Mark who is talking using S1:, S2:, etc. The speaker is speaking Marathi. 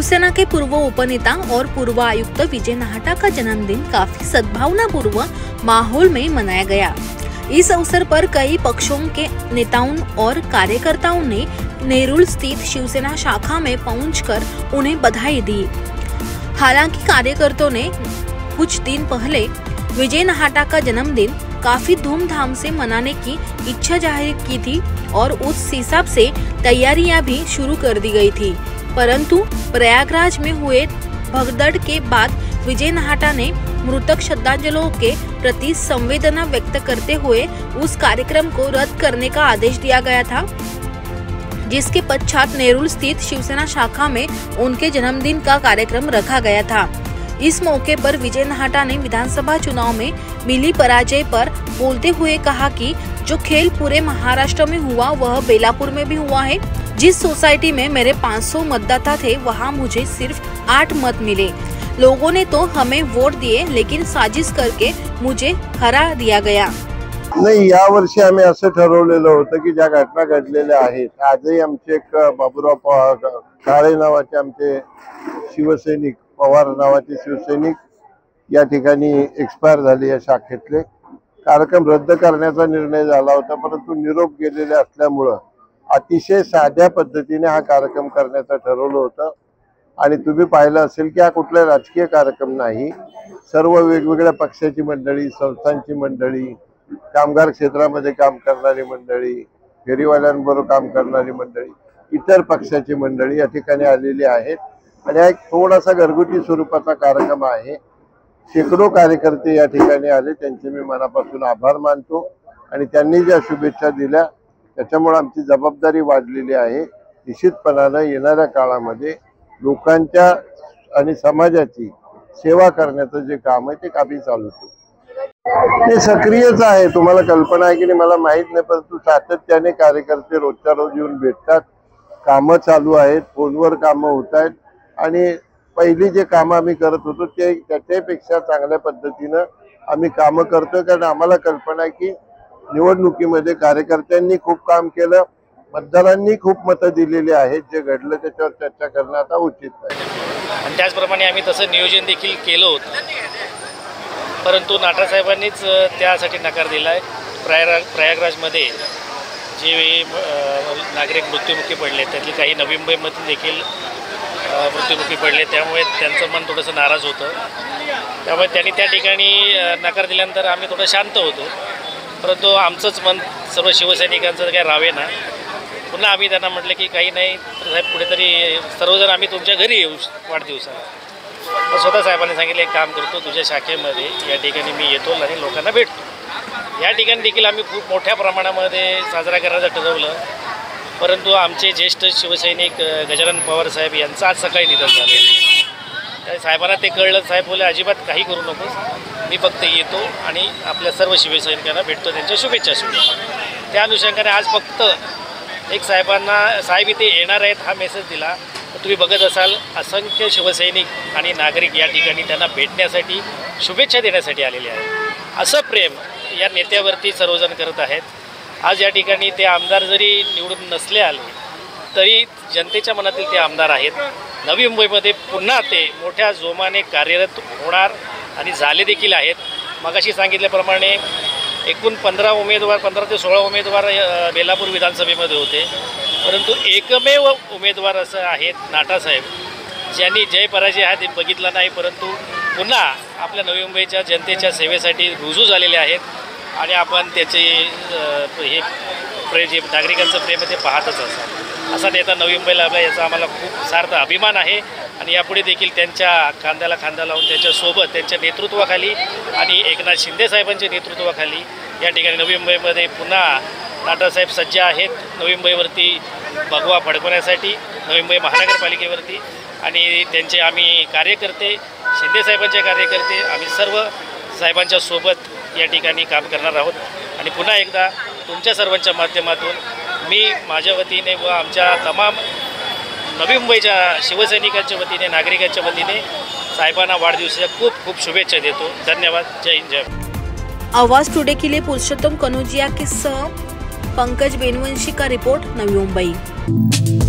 S1: शिवसेना के पूर्व उपनेता और पूर्व आयुक्त विजय नाहटा का जन्मदिन काफी सद्भावनापूर्ण माहौल में मनाया गया। इस अवसर पर कई पक्षों के नेताओं और कार्यकर्ताओं ने नेरुल स्थित शिवसेना शाखा में पहुंचकर उन्हें बधाई दी। हालांकि कार्यकर्ताओं ने कुछ दिन पहले विजय नाहटा का जन्मदिन काफी धूमधाम से मनाने की इच्छा जाहिर की थी और उस हिसाब से तैयारियां भी शुरू कर दी गई थी, परंतु प्रयागराज में हुए भगदड़ के बाद विजय नाहटा ने मृतक श्रद्धांजलियों के प्रति संवेदना व्यक्त करते हुए उस कार्यक्रम को रद्द करने का आदेश दिया गया था, जिसके पश्चात नेरुल स्थित शिवसेना शाखा में उनके जन्मदिन का कार्यक्रम रखा गया था। इस मौके पर विजय नाहटा ने विधानसभा चुनाव में मिली पराजय पर बोलते हुए कहा कि जो खेल पूरे महाराष्ट्र में हुआ वह बेलापुर में भी हुआ है। जिस सोसाइटी में मेरे 500 मतदाता थे वहां मुझे सिर्फ 8 मत मिले। लोगों ने तो हमें वोट दिए लेकिन साजिश करके मुझे हरा दिया गया।
S2: नाही, या वर्षी आम्ही असं ठरवलेलं होतं की ज्या घटना घडलेल्या आहेत, आजही आमचे एक बाबूराव काळे नावाचे आमचे शिवसैनिक, पवार नावाचे शिवसैनिक या ठिकाणी एक्सपायर झाले। या शाखेतले कार्यक्रम रद्द करण्याचा निर्णय झाला होता, परंतु निरोप गेलेले असल्यामुळे अतिशय साध्या पद्धतीने हा कार्यक्रम करण्याचं ठरवलं होतं। आणि तुम्ही पाहिलं असेल की हा कुठला राजकीय कार्यक्रम नाही, सर्व वेगवेगळ्या पक्षाची मंडळी, संस्थांची मंडळी, कामगार क्षेत्रामध्ये काम करणारी मंडळी, फेरीवाल्यांबरोबर काम करणारी मंडळी, इतर पक्षाची मंडळी या ठिकाणी आलेली आहेत आणि हा एक थोडासा घरगुती स्वरूपाचा कार्यक्रम आहे। शेकडो कार्यकर्ते या ठिकाणी आले, त्यांचे मी मनापासून आभार मानतो आणि त्यांनी ज्या शुभेच्छा दिल्या त्याच्यामुळे आमची जबाबदारी वाढलेली आहे। निश्चितपणाने येणाऱ्या काळामध्ये लोकांच्या आणि समाजाची सेवा करण्याचं जे काम आहे ते कामी चालू ठेवू। ते सक्रियच आहे, तुम्हाला कल्पना आहे की नाही मला माहित नाही, परंतु सातत्याने कार्यकर्ते रोजच्या रोज येऊन भेटतात, कामं चालू आहेत, फोनवर कामं होत आहेत आणि पहिली जे काम आम्ही करत होतो ते त्याच्यापेक्षा चांगल्या पद्धतीने आम्ही कामं करतोय। कारण आम्हाला कल्पना आहे की निवडणुकीमध्ये कार्यकर्त्यांनी खूप काम केलं, मतदारांनी खूप मतं दिलेली आहेत, जे घडलं त्याच्यावर चर्चा करणं आता उचित नाही
S3: आणि त्याचप्रमाणे आम्ही तसं नियोजन देखील केलं होतं, परंतु नाटा साहेबांनीच त्यासाठी नकार दिला आहे। प्रयागराजमध्ये जे नागरिक मृत्युमुखी पडले त्यातले काही नवी मुंबईमधून देखील मृत्युमुखी पडले, त्यामुळे त्यांचं मन थोडंसं नाराज होतं। त्यामुळे त्यांनी त्या ठिकाणी नकार दिल्यानंतर आम्ही थोडं शांत होतो, परंतु आमचंच मन सर्व शिवसैनिकांचं काही रावे ना। पुन्हा आम्ही त्यांना म्हटलं की काही नाही साहेब, कुठेतरी सर्वजण आम्ही तुमच्या घरी येऊ वाढदिवसाला। स्वतः साहेबांनी सांगितलं एक काम करतो, तुझ्या शाखेमध्ये या ठिकाणी मी येतो आणि लोकांना भेटतो। या ठिकाणी देखील आम्ही खूप मोठ्या प्रमाणामध्ये साजरा करायचं ठरवलं, परंतु आमचे ज्येष्ठ शिवसैनिक गजानन पवार साहेब यांचं आज सकाळी निधन झाले। त्या साहेबांना ते कळलं, साहेब बोले अजिबात काही करू नकोस, मी फक्त येतो आणि आपल्या सर्व शिवसैनिकांना भेटतो, त्यांच्या शुभेच्छा शुभेच्छा। त्या अनुषंगाने आज फक्त एक साहेब इथे येणार आहेत हा मेसेज दिला, तर तुम्ही बघत असाल असंख्य शिवसैनिक आणि नागरिक या ठिकाणी त्यांना भेटण्यासाठी शुभेच्छा देण्यासाठी आलेले आहेत। असं प्रेम या नेत्यावरती सर्वजण करत आहेत। आज या ठिकाणी ते आमदार जरी निवडून नसले आले तरी जनतेच्या मनातील ते आमदार आहेत। नवी मुंबईमध्ये पुन्हा ते मोठ्या जोमाने कार्यरत होणार आणि झाले देखील आहेत। मगाशी सांगितल्याप्रमाणे एकूण 15 ते 16 उमेदवार बेलापूर विधानसभेमध्ये होते, परंतु एकमेव उमेदवार असं आहेत नाटासाहेब, ज्यांनी जय पराजय हा ते बघितला नाही, परंतु पुन्हा आपल्या नवी मुंबईच्या जनतेच्या सेवेसाठी रुजू झालेले आहेत आणि आपण त्याचे हे जे नागरिकांचं प्रेम ते पाहतच असाल। असा नेता नवी मुंबईला लाभला याचा आम्हाला खूप सार्थ अभिमान आहे आणि यापुढे देखील त्यांच्या खांद्याला खांदा लावून त्यांच्यासोबत त्यांच्या नेतृत्वाखाली आणि एकनाथ शिंदे साहेबांच्या नेतृत्वाखाली या ठिकाणी नवी मुंबईमध्ये पुन्हा नाटासाहेब सज्ज आहेत नवी मुंबईवरती भगवा फडकवण्यासाठी, नवी मुंबई महानगरपालिकेवरती। आणि त्यांचे आम्ही कार्यकर्ते, शिंदे साहेबांचे कार्यकर्ते, आम्ही सर्व साहेबांच्या सोबत या ठिकाणी काम करणार आहोत। आणि पुन्हा एकदा तुमच्या सर्वांच्या माध्यमातून मी माझ्या वतीने व आमच्या तमाम नवी मुंबईच्या शिवसैनिकांच्या वतीने, नागरिकांच्या वतीने साहेबांना वाढदिवसाच्या खूप खूप शुभेच्छा देतो। धन्यवाद। जय हिंद, जय भारत।
S1: आवाज टुडे के लिए पुरुषोत्तम कनौजिया के साथ पंकज बेनवंशी का रिपोर्ट, नवी मुंबई।